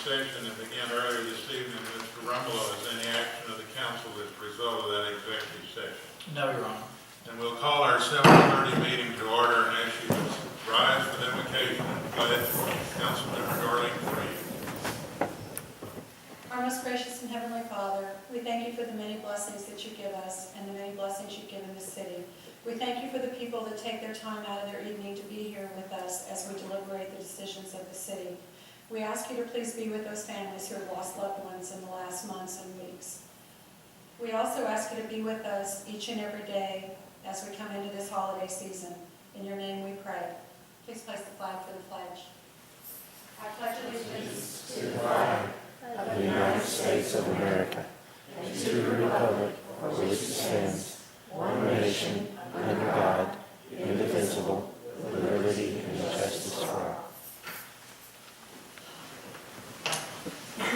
session that began earlier this evening. Mr. Rumbelow, is any action of the council as a result of that executive session? No, Your Honor. And we'll call our 7:30 meeting to order and ask you to rise for the invocation and pledge. Councilmember Darling, for you. Our most gracious and heavenly Father, we thank you for the many blessings that you give us and the many blessings you give in this city. We thank you for the people that take their time out of their evening to be here with us as we deliberate the decisions of the city. We ask you to please be with those families who have lost loved ones in the last months and weeks. We also ask you to be with us each and every day as we come into this holiday season. In your name we pray. Please place the flag for the pledge. I pledge allegiance to the flag of the United States of America and to the republic for which it stands, one nation, under God, indivisible, with liberty and justice for all. I'd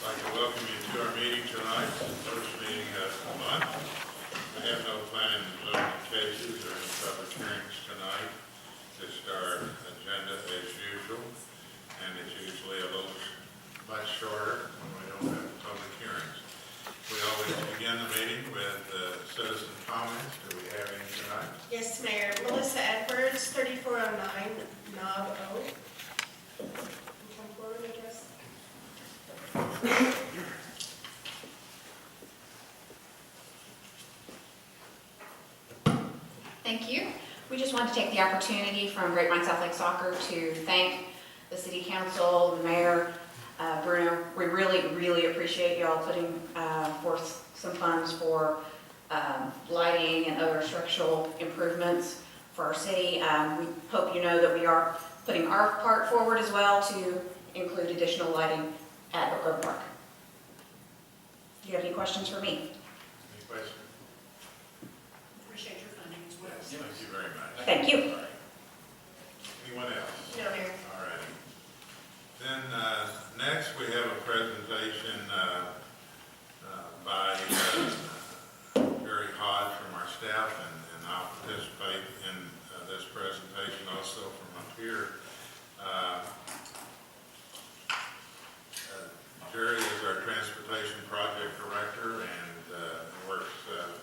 like to welcome you to our meeting tonight, the first meeting of the month. We have no planning and zoning cases or any public hearings tonight. Just our agenda as usual, and it's usually a little much shorter when we don't have public hearings. We always begin the meeting with citizen comments. Do we have any tonight? Yes, Mayor. Melissa Edwards, 3409 Knob O. Come forward, address. Thank you. We just want to take the opportunity from Grapevine South Lake Soccer to thank the City Council, the Mayor, Bruno. We really appreciate you all putting forth some funds for lighting and other structural improvements for our city. We hope you know that we are putting our part forward as well to include additional lighting at the Grove Park. Do you have any questions for me? Any questions? appreciate your funding as well. Thank you very much. Thank you. All right. Anyone else? No, Mayor. All righty. Then next we have a presentation by Jerry Hodge from our staff, and I'll participate in this presentation also from up here. Jerry is our transportation project director and works with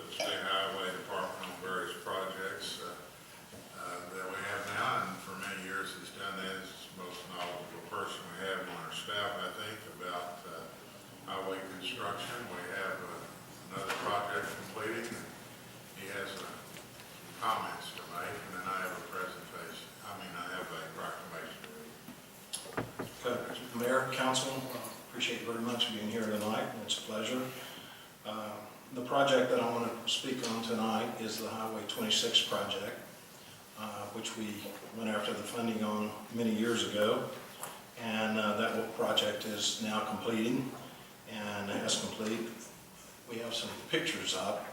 the State Highway Department on various projects that we have now, and for many years he's done that. He's the most knowledgeable person we have on our staff, I think, about highway construction. We have another project completing, and he has some comments to make, and then I have a presentation. I have a proclamation to read. Mayor, Council, appreciate you very much being here tonight. It's a pleasure. The project that I want to speak on tonight is the Highway 26 project, which we went after the funding on many years ago. And that project is now completing, and as complete, we have some pictures up,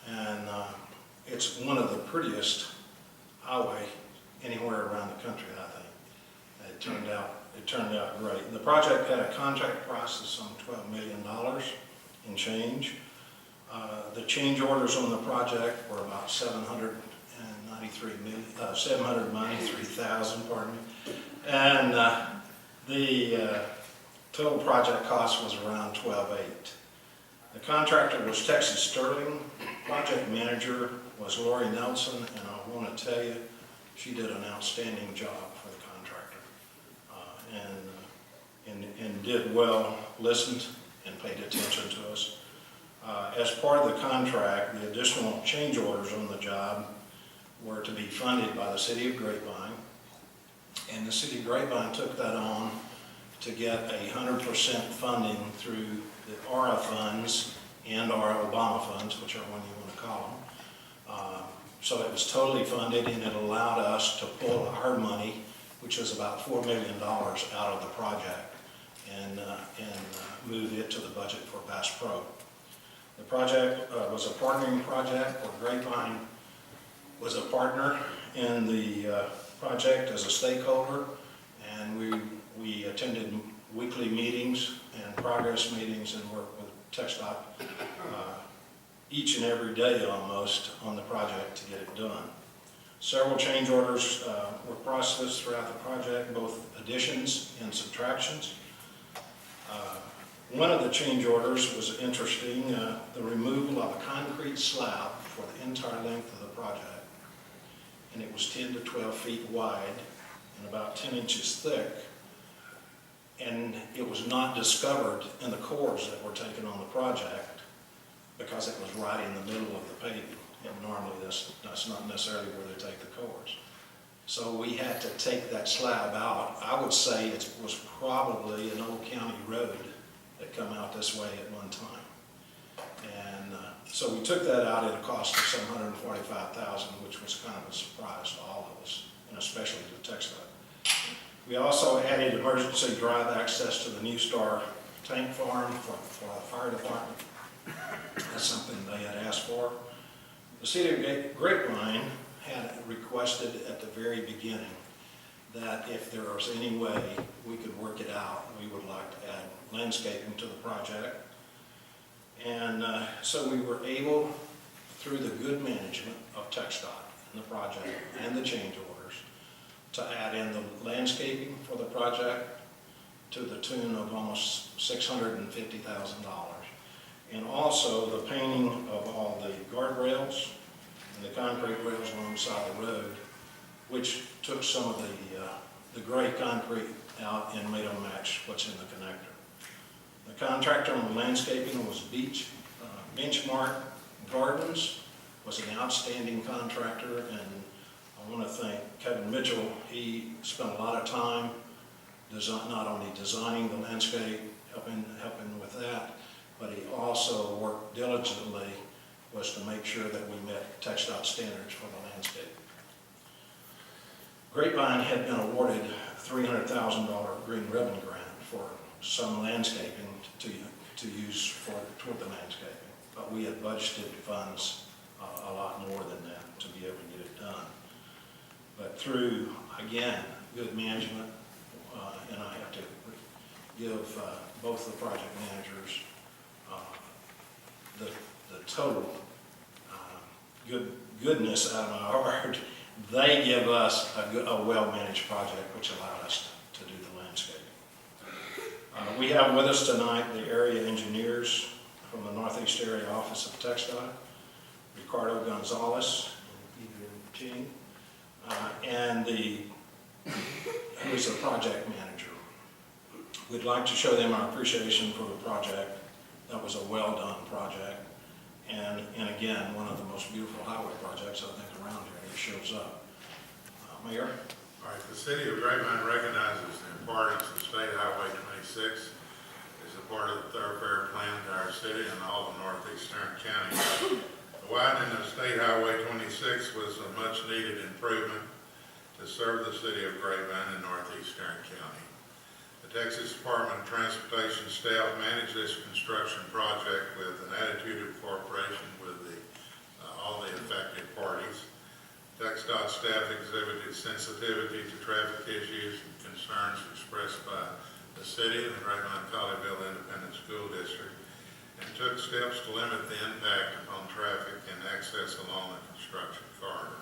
and it's one of the prettiest highway anywhere around the country, I think. It turned out great. The project had a contract price of some $12 million in change. The change orders on the project were about 793,000, pardon me. And the total project cost was around $12.8. The contractor was Texas Sterling. Project manager was Lori Nelson, and I want to tell you, she did an outstanding job for the contractor, and did well, listened, and paid attention to us. As part of the contract, the additional change orders on the job were to be funded by the City of Grapevine, and the City of Grapevine took that on to get 100% funding through the ARA funds and our Obama funds, whichever one you want to call them. So it was totally funded, and it allowed us to pull our money, which is about $4 million, out of the project and move it to the budget for Bass Pro. The project was a partnering project where Grapevine was a partner in the project as a stakeholder, and we attended weekly meetings and progress meetings and worked with TxDOT each and every day almost on the project to get it done. Several change orders were processed throughout the project, both additions and subtractions. One of the change orders was interesting, the removal of a concrete slab for the entire length of the project. And it was 10 to 12 feet wide and about 10 inches thick. And it was not discovered in the cores that were taken on the project because it was right in the middle of the paving. And normally that's not necessarily where they take the cores. So we had to take that slab out. I would say it was probably an old county road that come out this way at one time. And so we took that out at a cost of some $145,000, which was kind of a surprise to all of us, and especially to TxDOT. We also added emergency drive access to the New Star tank farm for the fire department. That's something they had asked for. The city of Grapevine had requested at the very beginning that if there was any way we could work it out, we would like to add landscaping to the project. And so we were able, through the good management of TxDOT and the project and the change orders, to add in the landscaping for the project to the tune of almost $650,000. And also the painting of all the guardrails and the concrete rails alongside the road, which took some of the gray concrete out and made them match what's in the connector. The contractor on the landscaping was Benchmark Gardens, was an outstanding contractor, and I want to thank Kevin Mitchell. He spent a lot of time not only designing the landscape, helping with that, but he also worked diligently was to make sure that we met TxDOT standards for the landscape. Grapevine had been awarded a $300,000 green ribbon grant for some landscaping to use toward the landscaping, but we had budgeted funds a lot more than that to be able to get it done. But through, again, good management, and I have to give both the project managers the total goodness out of my heart. They give us a well-managed project, which allowed us to do the landscaping. We have with us tonight the area engineers from the Northeast Area Office of TxDOT, Ricardo Gonzalez, and who is the project manager. We'd like to show them our appreciation for the project. That was a well-done project. And again, one of the most beautiful highway projects I think around here, and it shows up. Mayor? All right, the city of Grapevine recognizes the importance of State Highway 26 as a part of the thoroughfare plan to our city and all of northeastern counties. The widening of State Highway 26 was a much-needed improvement to serve the city of Grapevine and northeastern county. The Texas Department of Transportation staff managed this construction project with an attitude of cooperation with all the affected parties. TxDOT staff exhibited sensitivity to traffic issues and concerns expressed by the city and the Grapevine-Colleyville Independent School District, and took steps to limit the impact upon traffic and access along the construction corridor.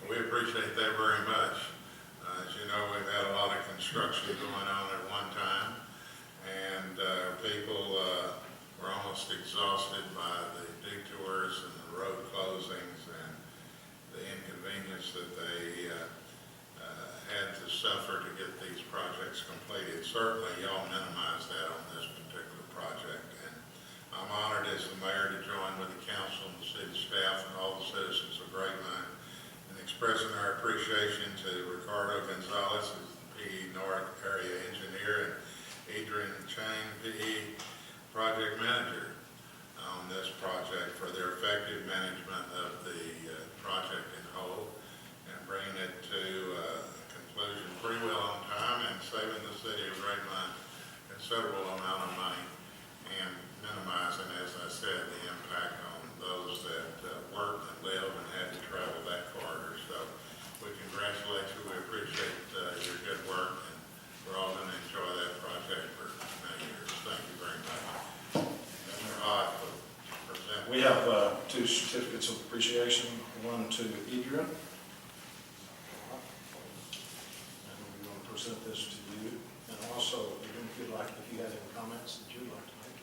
And we appreciate that very much. As you know, we've had a lot of construction going on at one time, and people were almost exhausted by the detours and the road closings and the inconvenience that they had to suffer to get these projects completed. Certainly, y'all minimize that on this particular project, and I'm honored as the mayor to join with the council and the city staff and all the citizens of Grapevine in expressing our appreciation to Ricardo Gonzalez, who's the PE North area engineer, and Adrian Chang, PE project manager on this project for their effective management of the project in whole and bringing it to conclusion pretty well on time and saving the city of Grapevine a considerable amount of money and minimizing, as I said, the impact on those that work and live and had to travel that corridor. So we congratulate you. We appreciate your good work, and we're all going to enjoy that project for many years. Thank you very much. Mr. Hogg will present. We have two certificates of appreciation, one to Adrian present this to you. And also, if you'd like, if you have any comments that you'd like to make.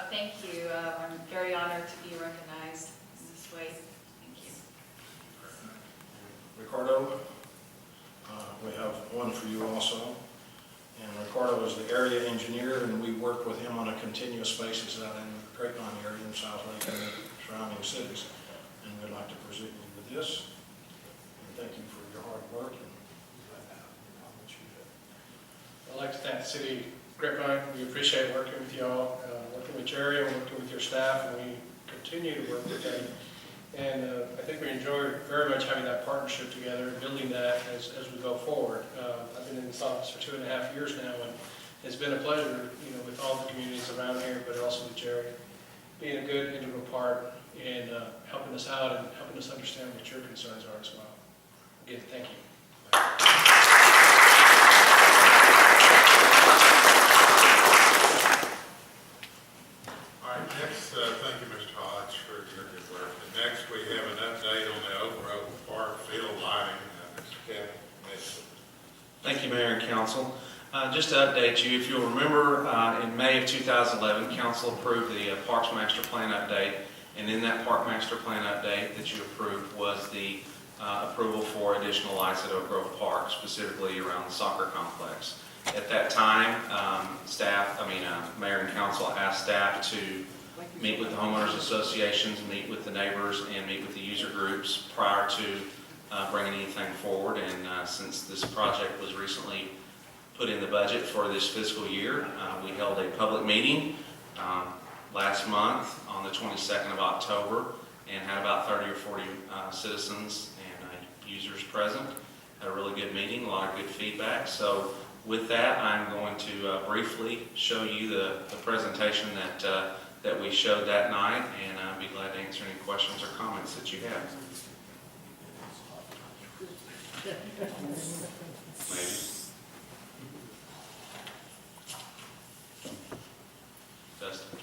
Thank you. I'm very honored to be recognized in this way. Thank you. Ricardo, we have one for you also. And Ricardo is the area engineer, and we work with him on a continuous basis out in the Grapevine area in South Lake and the surrounding cities. And we'd like to present you with this. And thank you for your hard work and comments you have. I'd like to thank the city of Grapevine. We appreciate working with y'all, working with Jerry and working with your staff, and we continue to work with them. And I think we enjoy very much having that partnership together and building that as we go forward. I've been in this office for 2.5 years now, and it's been a pleasure, with all the communities around here, but also with Jerry, being a good integral part in helping us out and helping us understand what your concerns are as well. Again, thank you. All right, next, thank you, Mr. Hodge, for your good work. And next, we have an update on the Oak Grove Park field lighting. Mr. Kevin Mason. Thank you, Mayor and Council. Just to update you, if you'll remember, in May of 2011, Council approved the Parks Master Plan update, and in that Park Master Plan update that you approved was the approval for additional lights at Oak Grove Park, specifically around the soccer complex. At that time, Mayor and Council asked staff to meet with the homeowners associations, meet with the neighbors, and meet with the user groups prior to bringing anything forward. And since this project was recently put in the budget for this fiscal year, we held a public meeting last month on the 22nd of October and had about 30 or 40 citizens and users present. Had a really good meeting, a lot of good feedback. So with that, I'm going to briefly show you the presentation that we showed that night, and I'd be glad to answer any questions or comments that you have. Maybe. Dustin.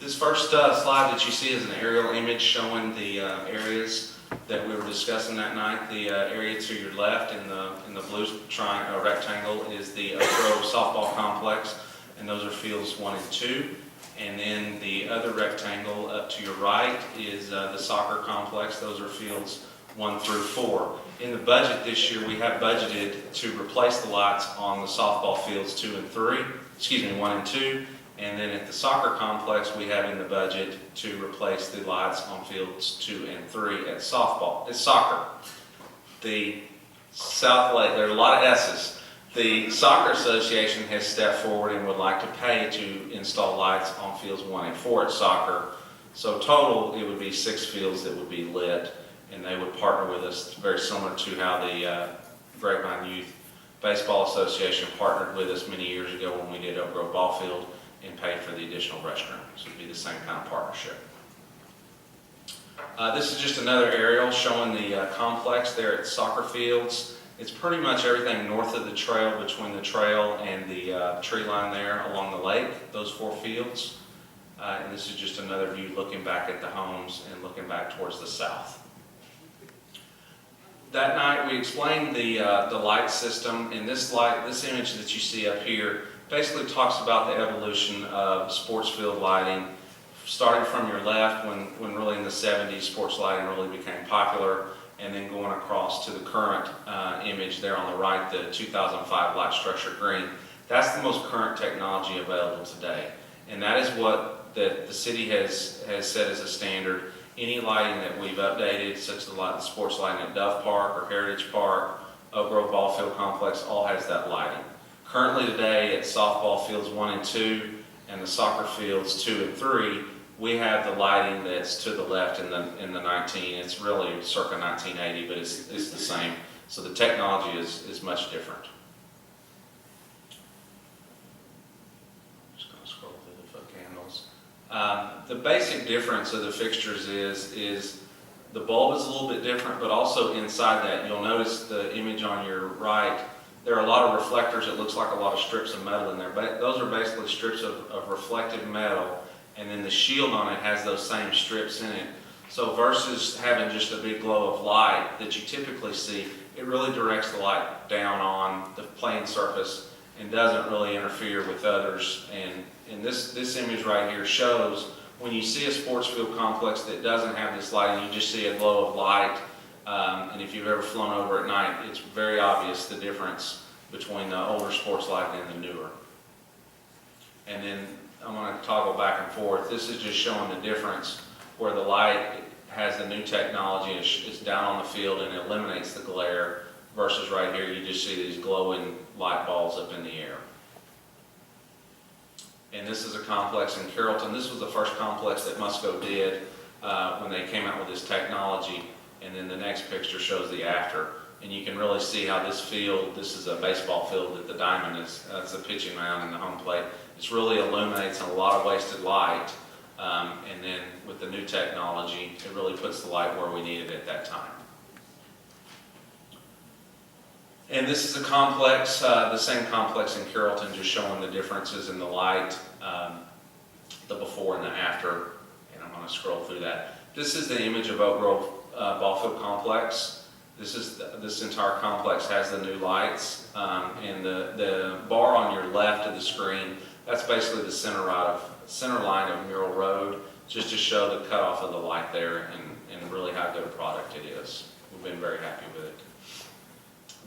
This first slide that you see is an aerial image showing the areas that we were discussing that night. The area to your left in the blue rectangle is the Oak Grove softball complex, and those are fields 1 and 2. And then the other rectangle up to your right is the soccer complex. Those are fields 1 through 4. In the budget this year, we have budgeted to replace the lights on the softball fields 1 and 2. And then at the soccer complex, we have in the budget to replace the lights on fields 2 and 3 at softball. It's soccer. The South Lake, there are a lot of S's. The Soccer Association has stepped forward and would like to pay to install lights on fields 1 and 4 at soccer. So total, it would be 6 fields that would be lit, and they would partner with us, very similar to how the Grapevine Youth Baseball Association partnered with us many years ago when we did Oak Grove Ball Field and paid for the additional restroom. So it would be the same kind of partnership. This is just another aerial showing the complex there at soccer fields. It's pretty much everything north of the trail, between the trail and the tree line there along the lake, those 4 fields. And this is just another view looking back at the homes and looking back towards the south. That night we explained the light system, and this image that you see up here basically talks about the evolution of sports field lighting, starting from your left when really in the 70s sports lighting really became popular, and then going across to the current image there on the right, the 2005 light structure green. That's the most current technology available today, and that is what the city has set as a standard. Any lighting that we've updated, such as the sports lighting at Dove Park or Heritage Park, Oak Grove Ball Field Complex, all has that lighting. Currently today at softball fields 1 and 2 and the soccer fields 2 and 3, we have the lighting that's to the left in the 19. It's really circa 1980, but it's the same. So the technology is much different. The basic difference of the fixtures is the bulb is a little bit different, but also inside that, you'll notice the image on your right, there are a lot of reflectors. It looks like a lot of strips of metal in there, but those are basically strips of reflective metal, and then the shield on it has those same strips in it. So versus having just a big glow of light that you typically see, it really directs the light down on the playing surface and doesn't really interfere with others. And this image right here shows when you see a sports field complex that doesn't have this lighting, you just see a glow of light. And if you've ever flown over at night, it's very obvious the difference between the older sports lighting and the newer. And then I'm going to toggle back and forth. This is just showing the difference where the light has the new technology, it's down on the field and it eliminates the glare, versus right here you just see these glowing light balls up in the air. And this is a complex in Carrollton. This was the first complex that Musco did when they came out with this technology. And then the next picture shows the after. And you can really see how this field, this is a baseball field that the diamond is, that's the pitching mound and the home plate. It really illuminates a lot of wasted light. And then with the new technology, it really puts the light where we need it at that time. And this is a complex, the same complex in Carrollton, just showing the differences in the light, the before and the after. And I'm going to scroll through that. This is the image of Oak Grove Ball Field Complex. This entire complex has the new lights. And the bar on your left of the screen, that's basically the center line of Mural Road, just to show the cutoff of the light there and really how good a product it is. We've been very happy with it.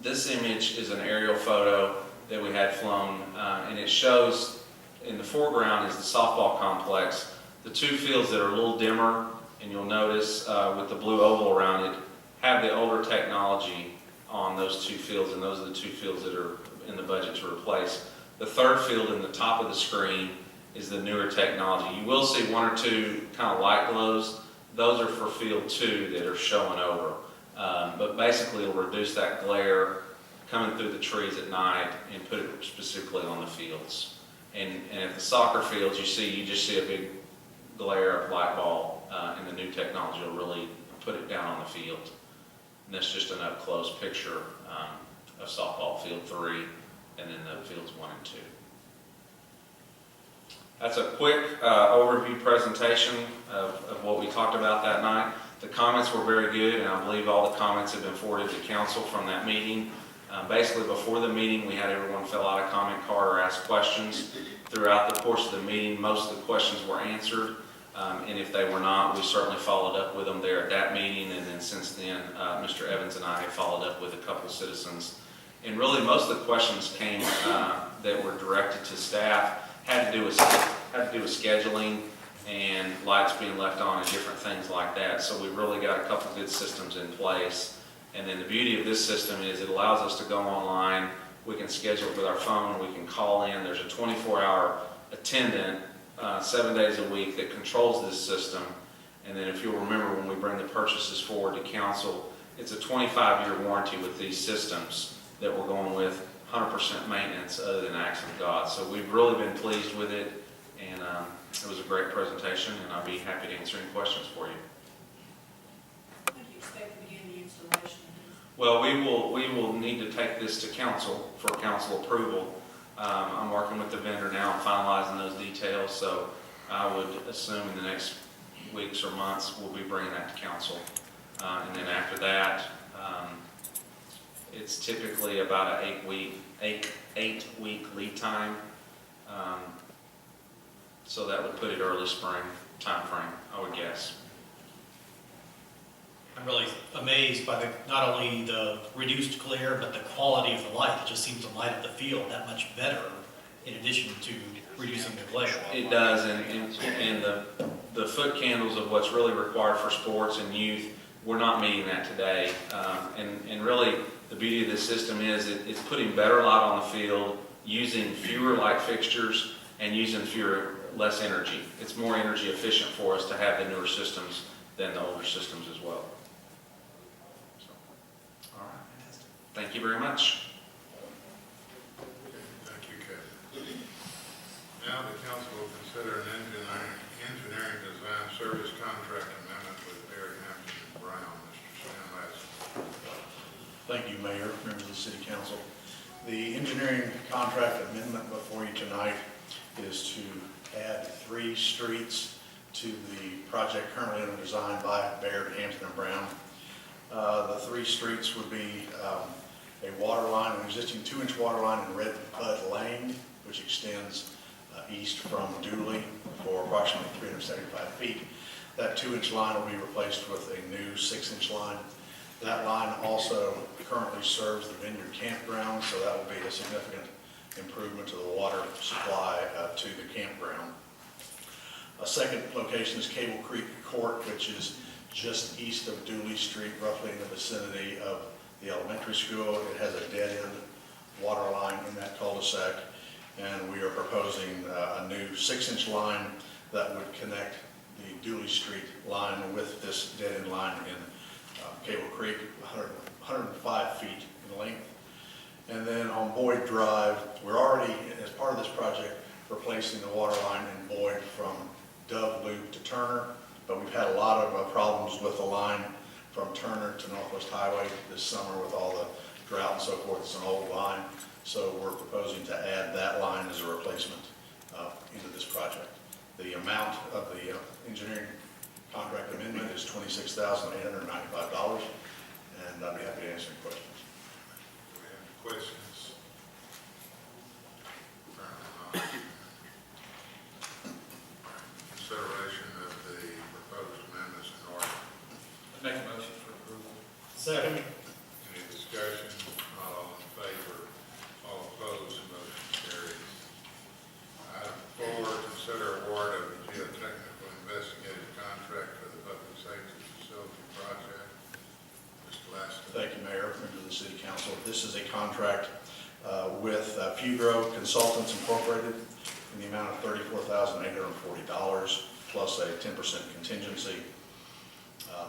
This image is an aerial photo that we had flown, and it shows in the foreground is the softball complex. The two fields that are a little dimmer, and you'll notice with the blue oval around it, have the older technology on those two fields, and those are the two fields that are in the budget to replace. The third field in the top of the screen is the newer technology. You will see one or two kind of light glows. Those are for field 2 that are showing over. But basically it'll reduce that glare coming through the trees at night and put it specifically on the fields. And at the soccer fields, you just see a big glare of light ball, and the new technology will really put it down on the field. And that's just an up-close picture of softball field 3 and then the fields 1 and 2. That's a quick overview presentation of what we talked about that night. The comments were very good, and I believe all the comments have been forwarded to council from that meeting. Basically, before the meeting, we had everyone fill out a comment card or ask questions. Throughout the course of the meeting, most of the questions were answered, and if they were not, we certainly followed up with them there at that meeting, and then since then, Mr. Evans and I have followed up with a couple citizens. And really, most of the questions came that were directed to staff had to do with scheduling and lights being left on and different things like that. So we've really got a couple good systems in place. And then the beauty of this system is it allows us to go online. We can schedule it with our phone. We can call in. There's a 24-hour attendant 7 days a week that controls this system. And then if you'll remember when we bring the purchases forward to council, it's a 25-year warranty with these systems that we're going with, 100% maintenance other than acts of God. So we've really been pleased with it, and it was a great presentation, and I'll be happy to answer any questions for you. When do you expect to begin the installation? Well, we will need to take this to council for council approval. I'm working with the vendor now and finalizing those details, so I would assume in the next weeks or months we'll be bringing that to council. And then after that, it's typically about an 8-week lead time. So that would put it early spring time frame, I would guess. I'm really amazed by not only the reduced glare, but the quality of the light. It just seems to light up the field that much better in addition to reducing the glare. It does, and the foot candles of what's really required for sports and youth, we're not meeting that today. And really, the beauty of this system is it's putting better light on the field, using fewer light fixtures, and using less energy. It's more energy efficient for us to have the newer systems than the older systems as well. So, all right. Thank you very much. Thank you, Kevin. Now the council will consider an engineering City Council. The engineering contract amendment before you tonight is to add 3 streets to the project currently under design by Baird, Hampton, and Brown. The 3 streets would be a water line, an existing 2-inch water line in Red Bud Lane, which extends east from Dooley for approximately 375 feet. That 2-inch line will be replaced with a new 6-inch line. That line also currently serves the Vineyard Campground, so that will be a significant improvement to the water supply to the campground. A second location is Cable Creek Court, which is just east of Dooley Street, roughly in the vicinity of the elementary school. It has a dead-end water line in that cul-de-sac, and we are proposing a new 6-inch line that would connect the Dooley Street line with this dead-end line in Cable Creek, 105 feet in length. And then on Boyd Drive, we're already, as part of this project, replacing the water line in Boyd from Dove Loop to Turner, but we've had a lot of problems with the line from Turner to Northwest Highway this summer with all the drought and so forth. It's an old line, so we're proposing to add that line as a replacement into this project. The amount of the engineering contract amendment is $26,895, and I'd be happy to answer any questions. Do we have any questions? Apparently not. Consideration of the proposed amendments in order. Make a motion for approval. Second. Any discussion? Not all in favor, all opposed, motion carries. Item 4, consider award of a geotechnical investigative contract for the public safety facility project. Mr. Laston. Thank you, Mayor, members of the City Council. This is a contract with Fugro Consultants Incorporated in the amount of $34,840 plus a 10% contingency.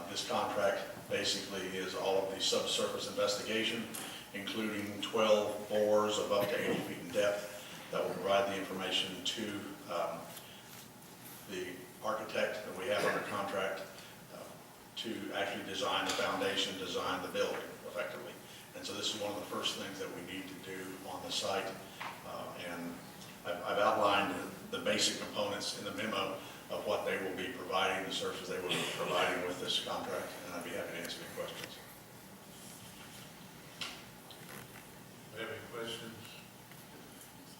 This contract basically is all of the subsurface investigation, including 12 bores of up to 80 feet in depth that will provide the information to the architect that we have under contract to actually design the foundation, design the building effectively. And so this is one of the first things that we need to do on the site. And I've outlined the basic components in the memo of what they will be providing, the services they will be providing with this contract, and I'd be happy to answer any questions. Do you have any questions?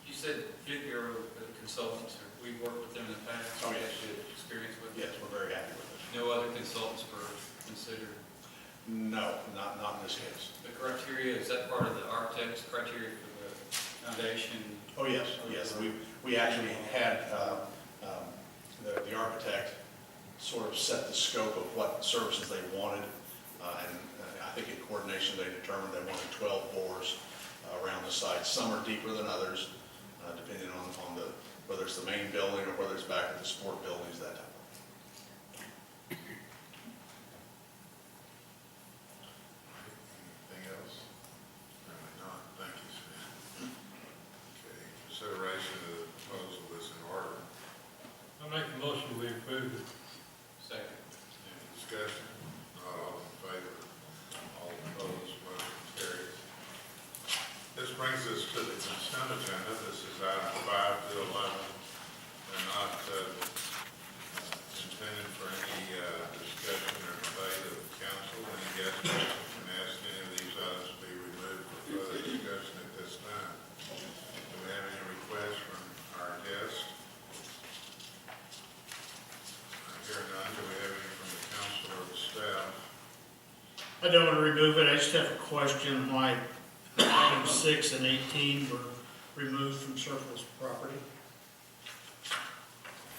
You said Figure Consultants, we've worked with them in the past. Oh, We yes. have good experience with them. Yes, we're very happy with it. No other consultants were considered. No, not in this case. The criteria, is that part of the architect's criteria for the foundation? Oh, yes, yes. We actually had the architect sort of set the scope of what services they wanted, and I think in coordination they determined they wanted 12 bores around the site. Some are deeper than others, depending on whether it's the main building or whether it's back at the sport buildings, that type of thing. Anything else? Apparently not. Thank you, Stan. Okay, consideration of the proposal is in order. I make a motion we approve it. Second. Any discussion? Not all in favor, all opposed, motion carries. This brings us to the consent agenda. This is item 5 to 11. They're not intended for any discussion or debate of the council. Any guest can ask any of these items to be removed for further discussion at this time. Do we have any requests from our guests? I hear none. Do we have any from the council or the staff? I don't want to remove it, I just have a question why items 6 and 18 were removed from surplus property.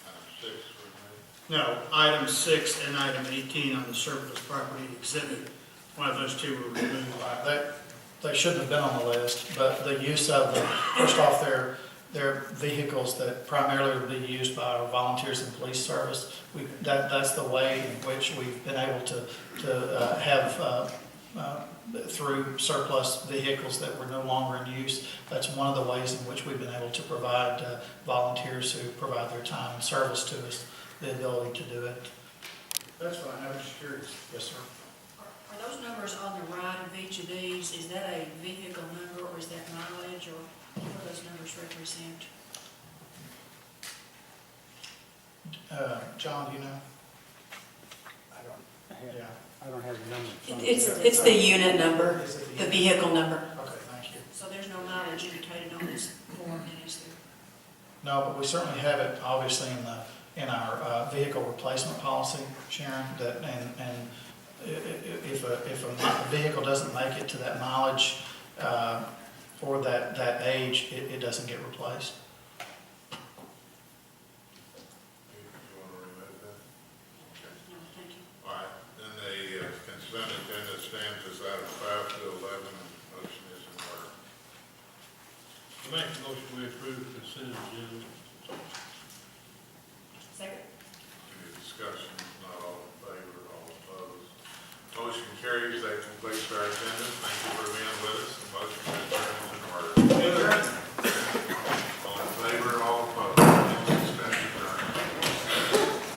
Item 6 removed. No, item 6 and item 18 on the surplus property exhibit, one of those two were removed. They shouldn't have been on the list, but the use of them, first off, they're vehicles that primarily would be used by our volunteers and police service. That's the way in which we've been able to have through surplus vehicles that were no longer in use. That's one of the ways in which we've been able to provide volunteers who provide their time and service to us the ability to do it. That's fine, I was just curious. Yes, sir. Are Are those numbers on the right of each of these, is that a vehicle number or is that mileage or what do those numbers represent? John, do you know? Yeah. I don't have the number. It's the unit number, Is it the vehicle number. Okay, thank you. So there's no mileage indicated on this form, then, is there? No, but we certainly have it, obviously, in our vehicle replacement policy, Sharon, that, and if a vehicle doesn't make it to that mileage for that age, it doesn't get replaced. You want to remove that? Okay. No, thank you. All right, then the consent agenda stands as item 5 to 11, and motion is in order. I make a motion we approve the consent agenda. Second. Any discussion? Not all in favor, all opposed. Motion carries. That completes our agenda. Thank you for being with us. The motion is